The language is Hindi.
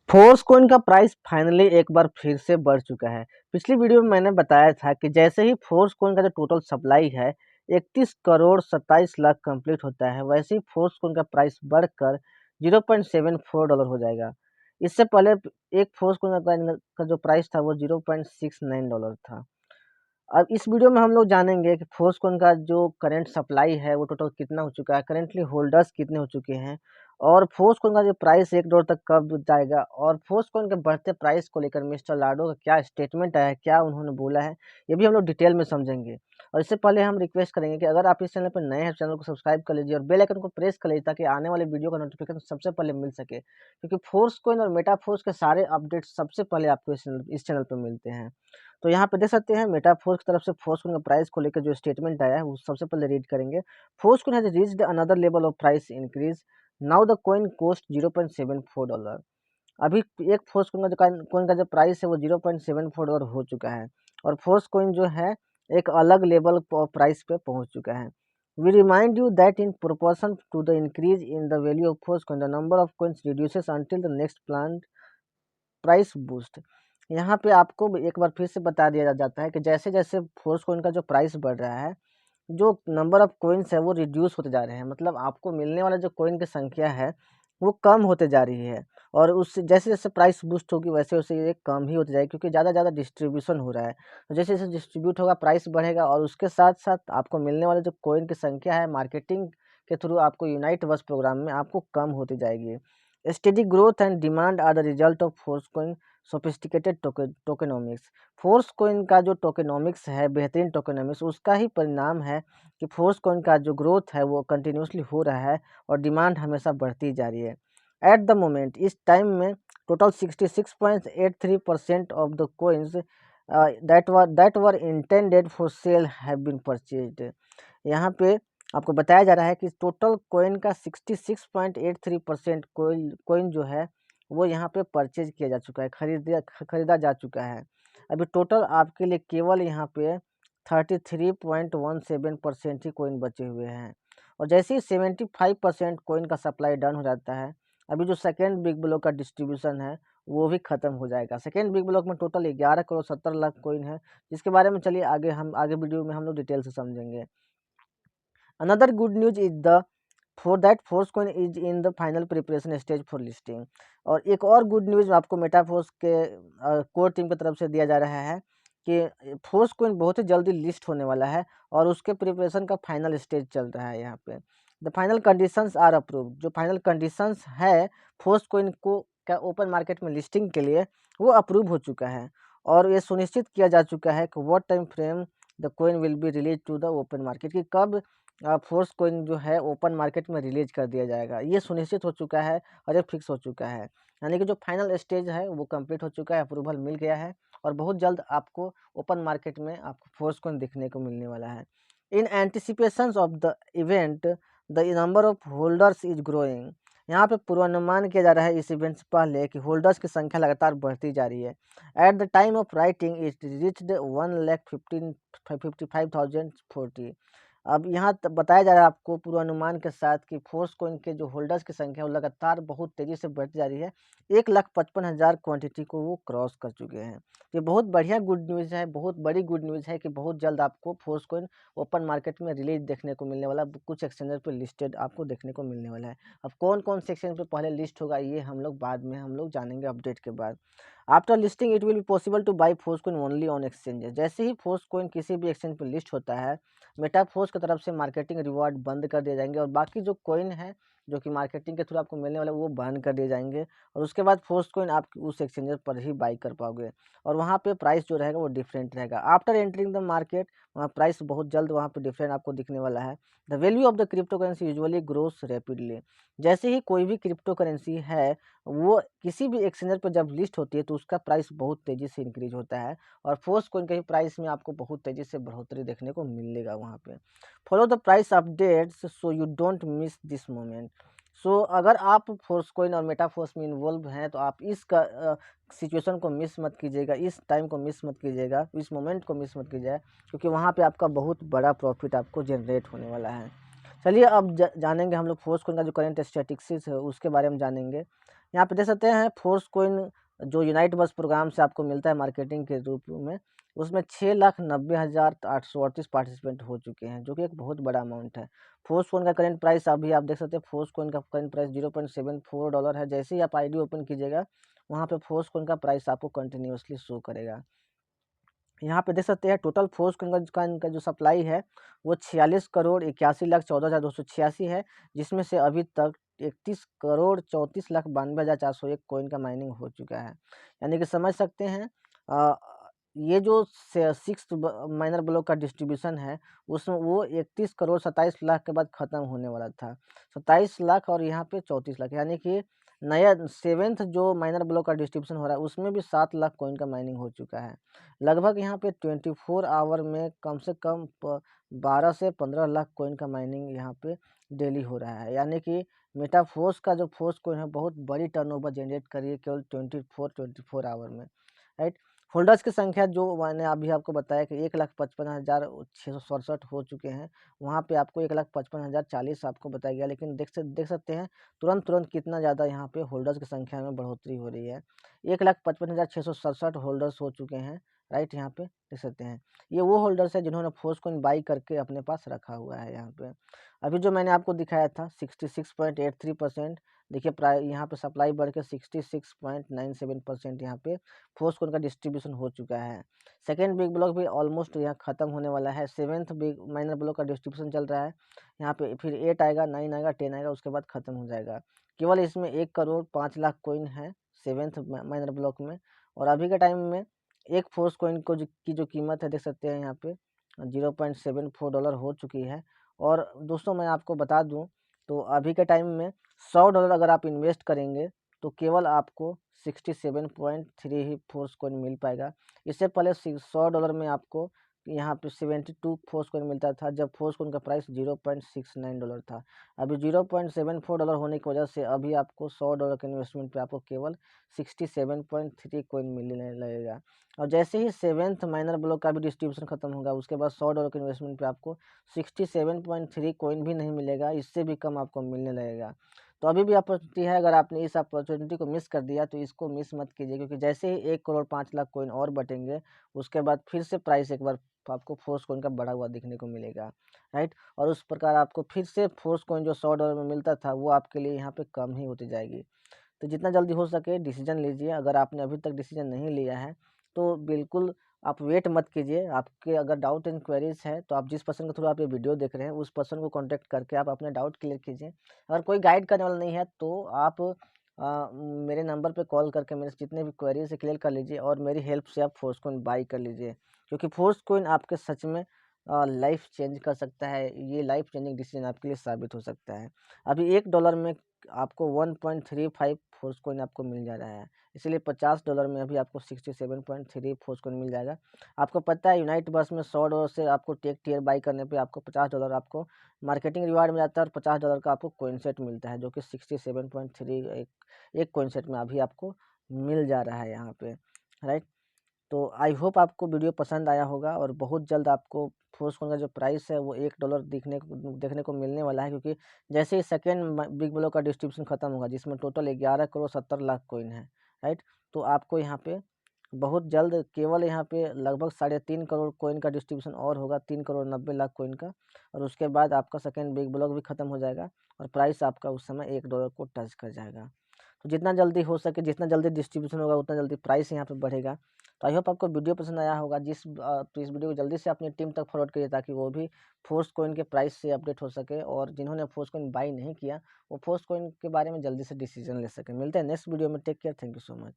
फोर्स कॉइन का प्राइस फाइनली एक बार फिर से बढ़ चुका है। पिछली वीडियो में मैंने बताया था कि जैसे ही फोर्स कॉइन का जो टोटल सप्लाई है 31 करोड़ 27 लाख कंप्लीट होता है, वैसे ही फोर्स कॉइन का प्राइस बढ़कर $0.74 हो जाएगा। इससे पहले एक फोर्स कॉइन का जो प्राइस था वो $0.69 था। अब इस वीडियो में हम लोग जानेंगे कि फोर्सकॉइन का जो करंट सप्लाई है वो टोटल कितना हो चुका है, करेंटली होल्डर्स कितने हो चुके हैं और फोर्सकॉइन का जो प्राइस $1 तक कब जाएगा और फोर्सकॉइन के बढ़ते प्राइस को लेकर मिस्टर लाडो का क्या स्टेटमेंट आया है, क्या उन्होंने बोला है, ये भी हम लोग डिटेल में समझेंगे। और इससे पहले हम रिक्वेस्ट करेंगे कि अगर आप इस चैनल पर नए हैं, चैनल को सब्सक्राइब कर लीजिए और बेल आइकन को प्रेस कर लीजिए ताकि आने वाले वीडियो का नोटिफिकेशन सबसे पहले मिल सके, क्योंकि फोर्सकॉइन और मेटाफोर्स के सारे अपडेट सबसे पहले आपको इस चैनल पर मिलते हैं। तो यहाँ पे देख सकते हैं मेटाफोर्स की तरफ से फोर्सकॉइन का प्राइस को लेकर जो स्टेटमेंट आया है वो सबसे पहले रीड करेंगे। Forcecoin has reached another level of price increase, now the coin cost $0.74। अभी एक फोर्सकॉइन का जो कॉइन का जो प्राइस है वो $0.74 हो चुका है और फोर्सकॉइन जो है एक अलग लेवल प्राइस पे पहुंच चुका है। We remind you that in proportion to the increase in the value of Forcecoin the number of coins reduces until the next plan price boost. यहाँ पे आपको एक बार फिर से बता दिया जाता है कि जैसे जैसे फोर्स कॉइन का जो प्राइस बढ़ रहा है, जो नंबर ऑफ कॉइन्स है वो रिड्यूस होते जा रहे हैं, मतलब आपको मिलने वाला जो कॉइन की संख्या है वो कम होते जा रही है और उससे जैसे जैसे प्राइस बूस्ट होगी वैसे वैसे ये कम ही होती जाएगी, क्योंकि ज़्यादा ज़्यादा डिस्ट्रीब्यूशन हो रहा है। तो जैसे जैसे डिस्ट्रीब्यूट होगा प्राइस बढ़ेगा और उसके साथ साथ आपको मिलने वाले जो कॉइन की संख्या है मार्केटिंग के थ्रू आपको यूनाइट वर्स प्रोग्राम में आपको कम होती जाएगी। Steady growth and demand are the result of Force coin sophisticated tokenomics. Force coin का जो टोकेनोमिक्स है, बेहतरीन टोकेनोमिक्स, उसका ही परिणाम है कि फोर्स कॉइन का जो ग्रोथ है वो कंटिन्यूसली हो रहा है और डिमांड हमेशा बढ़ती जा रही है। एट द मोमेंट इस टाइम में total 66.83% of the coins that were intended for sale have been purchased. यहाँ पे आपको बताया जा रहा है कि टोटल कोइन का 66.83% कोइन जो है वो यहाँ पे परचेज किया जा चुका है, खरीदा जा चुका है। अभी टोटल आपके लिए केवल यहाँ पे 33.17% ही कोइन बचे हुए हैं और जैसे ही 75% कोइन का सप्लाई डन हो जाता है, अभी जो सेकेंड बिग ब्लॉक का डिस्ट्रीब्यूशन है वो भी खत्म हो जाएगा। सेकेंड बिग ब्लॉक में टोटल 11 करोड़ 70 लाख कोइन है, जिसके बारे में चलिए आगे वीडियो में हम लोग डिटेल से समझेंगे। Another good news is the for that Forcecoin is in the final preparation stage for listing। और एक और गुड न्यूज़ आपको मेटाफोर्स के कोर टीम की तरफ से दिया जा रहा है कि फोर्सकॉइन बहुत ही जल्दी लिस्ट होने वाला है और उसके प्रिपरेशन का फाइनल स्टेज चल रहा है। यहाँ पे the final conditions are approved. जो फाइनल कंडीशंस है फोर्सकॉइन को क्या ओपन मार्केट में लिस्टिंग के लिए वो अप्रूव हो चुका है और ये सुनिश्चित किया जा चुका है कि what time frame the coin will be release to the open market, कि कब फोर्स कोइन जो है ओपन मार्केट में रिलीज कर दिया जाएगा। ये सुनिश्चित हो चुका है और ये फिक्स हो चुका है, यानी कि जो फाइनल स्टेज है वो कंप्लीट हो चुका है, अप्रूवल मिल गया है और बहुत जल्द आपको ओपन मार्केट में आपको फोर्स कोइन दिखने को मिलने वाला है। In anticipation of the event the number of holders is growing. यहाँ पे पूर्वानुमान किया जा रहा है इस इवेंट से पहले कि होल्डर्स की संख्या लगातार बढ़ती जा रही है। At the time of writing it reached 1,55,040। अब यहाँ बताया जा रहा है आपको पूर्वानुमान के साथ कि फोर्सकॉइन के जो होल्डर्स की संख्या वो लगातार बहुत तेज़ी से बढ़ती जा रही है। 1,55,000 क्वांटिटी को वो क्रॉस कर चुके हैं। ये बहुत बढ़िया गुड न्यूज़ है, बहुत बड़ी गुड न्यूज़ है कि बहुत जल्द आपको फोर्सकॉइन ओपन मार्केट में रिलीज देखने को मिलने वाला, कुछ एक्सचेंजर पर लिस्टेड आपको देखने को मिलने वाला है। अब कौन कौन से एक्सचेंज पर पहले लिस्ट होगा ये हम लोग बाद में हम लोग जानेंगे अपडेट के बाद। After listing it will be possible to buy Forcecoin only on exchanges. जैसे ही फोर्सकॉइन किसी भी एक्सचेंज पर लिस्ट होता है, मेटाफोर्स की तरफ से मार्केटिंग रिवार्ड बंद कर दिए जाएंगे और बाकी जो कॉइन है जो कि मार्केटिंग के थ्रू आपको मिलने वाला है वो बंद कर दिए जाएंगे और उसके बाद फोर्स कॉइन आप उस एक्सचेंजर पर ही बाई कर पाओगे और वहाँ पे प्राइस जो रहेगा वो डिफरेंट रहेगा। आफ्टर एंटरिंग द मार्केट वहाँ प्राइस बहुत जल्द वहाँ पे डिफरेंट आपको दिखने वाला है। The value of the crypto currency usually grows rapidly. जैसे ही कोई भी क्रिप्टो करेंसी है वो किसी भी एक्सचेंजर पर जब लिस्ट होती है तो उसका प्राइस बहुत तेज़ी से इंक्रीज होता है और फोर्स कॉइन के ही प्राइस में आपको बहुत तेज़ी से बढ़ोतरी देखने को मिलेगा वहाँ पे। Follow the price updates so you don't miss this moment. So अगर आप फोर्सकॉइन और मेटाफोर्स में इन्वॉल्व हैं तो आप इस सिचुएशन को मिस मत कीजिएगा, इस टाइम को मिस मत कीजिएगा, इस मोमेंट को मिस मत कीजिएगा, क्योंकि वहाँ पे आपका बहुत बड़ा प्रॉफिट आपको जनरेट होने वाला है। चलिए अब जानेंगे हम लोग फोर्सकॉइन का जो करंट स्टैटिस्टिक्स है उसके बारे में जानेंगे। यहाँ पे देख सकते हैं फोर्स कोइन जो यूनाइट बस प्रोग्राम से आपको मिलता है मार्केटिंग के रूप में, उसमें 6,90,838 पार्टिसिपेंट हो चुके हैं, जो कि एक बहुत बड़ा अमाउंट है। फोर्स कोइन का करंट प्राइस अभी आप देख सकते हैं, फोर्स कोइन का करंट प्राइस $0.74 है। जैसे ही आप आईडी ओपन कीजिएगा, वहाँ पे फोर्स कोइन का प्राइस आपको कंटिन्यूअसली शो करेगा। यहाँ पे देख सकते हैं टोटल फोर्स कोइन का इनका जो सप्लाई है वो 46,81,14,286 है, जिसमें से अभी तक 31,34,92,401 कोइन का माइनिंग हो चुका है। यानी कि समझ सकते हैं ये जो सिक्स माइनर ब्लॉक का डिस्ट्रीब्यूशन है, उसमें वो 31,27,00,000 के बाद ख़त्म होने वाला था। 27,00,000 और यहाँ पे 34,00,000, यानी कि नया सेवेंथ जो माइनर ब्लॉक का डिस्ट्रीब्यूशन हो रहा है, उसमें भी 7,00,000 कोइन का माइनिंग हो चुका है। लगभग यहाँ पे 24 आवर में कम से कम 12 से 15,00,000 कोइन का माइनिंग यहाँ पे डेली हो रहा है। यानी कि मेटाफोर्स का जो फोर्स कोइन है, बहुत बड़ी टर्नओवर जनरेट करी है केवल 24 आवर में, राइट। होल्डर्स की संख्या जो मैंने अभी आपको बताया कि 1,55,667 हो चुके हैं, वहाँ पे आपको 1,55,040 आपको बताया गया, लेकिन देख सकते हैं तुरंत कितना ज़्यादा यहाँ पे होल्डर्स की संख्या में बढ़ोतरी हो रही है। 1,55,667 होल्डर्स हो चुके हैं, राइट। यहाँ पे देख सकते हैं ये वो होल्डर्स है जिन्होंने फोर्स कोइन बाई करके अपने पास रखा हुआ है। यहाँ पे अभी जो मैंने आपको दिखाया था 66.83%, देखिए प्राइस यहाँ पे सप्लाई बढ़ के 66.97% यहाँ पे फोर्स कोइन का डिस्ट्रीब्यूशन हो चुका है। सेकेंड बिग ब्लॉक भी ऑलमोस्ट यहाँ खत्म होने वाला है। सेवेंथ बिग माइनर ब्लॉक का डिस्ट्रीब्यूशन चल रहा है। यहाँ पे फिर 8 आएगा, 9 आएगा, 10 आएगा, उसके बाद खत्म हो जाएगा। केवल इसमें 1,05,00,000 कोइन है सेवेंथ माइनर ब्लॉक में। और अभी के टाइम में एक फोर्स कोइन को की जो कीमत है देख सकते हैं यहाँ पे $0.74 हो चुकी है। और दोस्तों मैं आपको बता दूं तो अभी के टाइम में $100 अगर आप इन्वेस्ट करेंगे तो केवल आपको 67.3 ही फोर्स कोइन मिल पाएगा। इससे पहले $100 में आपको यहाँ पे 72 फोर्स कोइन मिलता था, जब फोर्स कोइन का प्राइस $0.69 था। अभी $0.74 होने की वजह से अभी आपको $100 के इन्वेस्टमेंट पे आपको केवल 67.3 कोइन मिलने लगेगा। और जैसे ही सेवेंथ माइनर ब्लॉक का भी डिस्ट्रीब्यूशन खत्म होगा, उसके बाद $100 के इन्वेस्टमेंट पे आपको 67.3 कोइन भी नहीं मिलेगा, इससे भी कम आपको मिलने लगेगा। तो अभी भी अपॉर्चुनिटी है, अगर आपने इस अपॉर्चुनिटी को मिस कर दिया तो इसको मिस मत कीजिए, क्योंकि जैसे ही 1,05,00,000 कोइन और बटेंगे, उसके बाद फिर से प्राइस एक बार आपको फोर्स कोइन का बढ़ा हुआ दिखने को मिलेगा, राइट। और उस प्रकार आपको फिर से फोर्स कोइन जो $100 में मिलता था वो आपके लिए यहाँ पे कम ही होती जाएगी। तो जितना जल्दी हो सके डिसीजन लीजिए। अगर आपने अभी तक डिसीजन नहीं लिया है तो बिल्कुल आप वेट मत कीजिए। आपके अगर डाउट एंड क्वेरीज है तो आप जिस पर्सन के थ्रू आप ये वीडियो देख रहे हैं उस पर्सन को कांटेक्ट करके आप अपने डाउट क्लियर कीजिए। अगर कोई गाइड करने वाला नहीं है तो आप मेरे नंबर पे कॉल करके मेरे से जितने भी क्वेरीज है क्लियर कर लीजिए, और मेरी हेल्प से आप फोर्स कोइन बाई कर लीजिए, क्योंकि फोर्स कोइन आपके सच में लाइफ चेंज कर सकता है। ये लाइफ चेंजिंग डिसीजन आपके लिए साबित हो सकता है। अभी $1 में आपको 1.35 फोर्स कोइन आपको मिल जा रहा है, इसलिए $50 में अभी आपको 67.3 फोर्स कोइन मिल जाएगा। आपको पता है यूनाइट बस में $100 से आपको टेक टियर बाई करने पे आपको $50 आपको मार्केटिंग रिवार्ड मिल जाता है, और $50 का आपको कोइन सेट मिलता है, जो कि 67.3 एक कोइन सेट में अभी आपको मिल जा रहा है यहाँ पे, राइट। तो आई होप आपको वीडियो पसंद आया होगा, और बहुत जल्द आपको फोर्स कोइन का जो प्राइस है वो $1 देखने को मिलने वाला है, क्योंकि जैसे ही सेकेंड बिग ब्लॉक का डिस्ट्रीब्यूशन खत्म होगा, जिसमें टोटल 11,70,00,000 कोइन है, राइट। तो आपको यहाँ पे बहुत जल्द केवल यहाँ पे लगभग 3.5 करोड़ कोइन का डिस्ट्रीब्यूशन और होगा, 3,90,00,000 कोइन का। और उसके बाद आपका सेकेंड बिग ब्लॉक भी खत्म हो जाएगा, और प्राइस आपका उस समय $1 को टच कर जाएगा। तो जितना जल्दी हो सके, जितना जल्दी डिस्ट्रीब्यूशन होगा, उतना जल्दी प्राइस यहाँ पे बढ़ेगा। तो आई होप आपको वीडियो पसंद आया होगा। तो इस वीडियो को जल्दी से अपनी टीम तक फॉरवर्ड करिए, ताकि वो भी फोर्स कोइन के प्राइस से अपडेट हो सके, और जिन्होंने फोर्स कोइन बाई नहीं किया वो फोर्स कोइन के बारे में जल्दी से डिसीजन ले सके। मिलते हैं नेक्स्ट वीडियो में। Take care, thank you so much.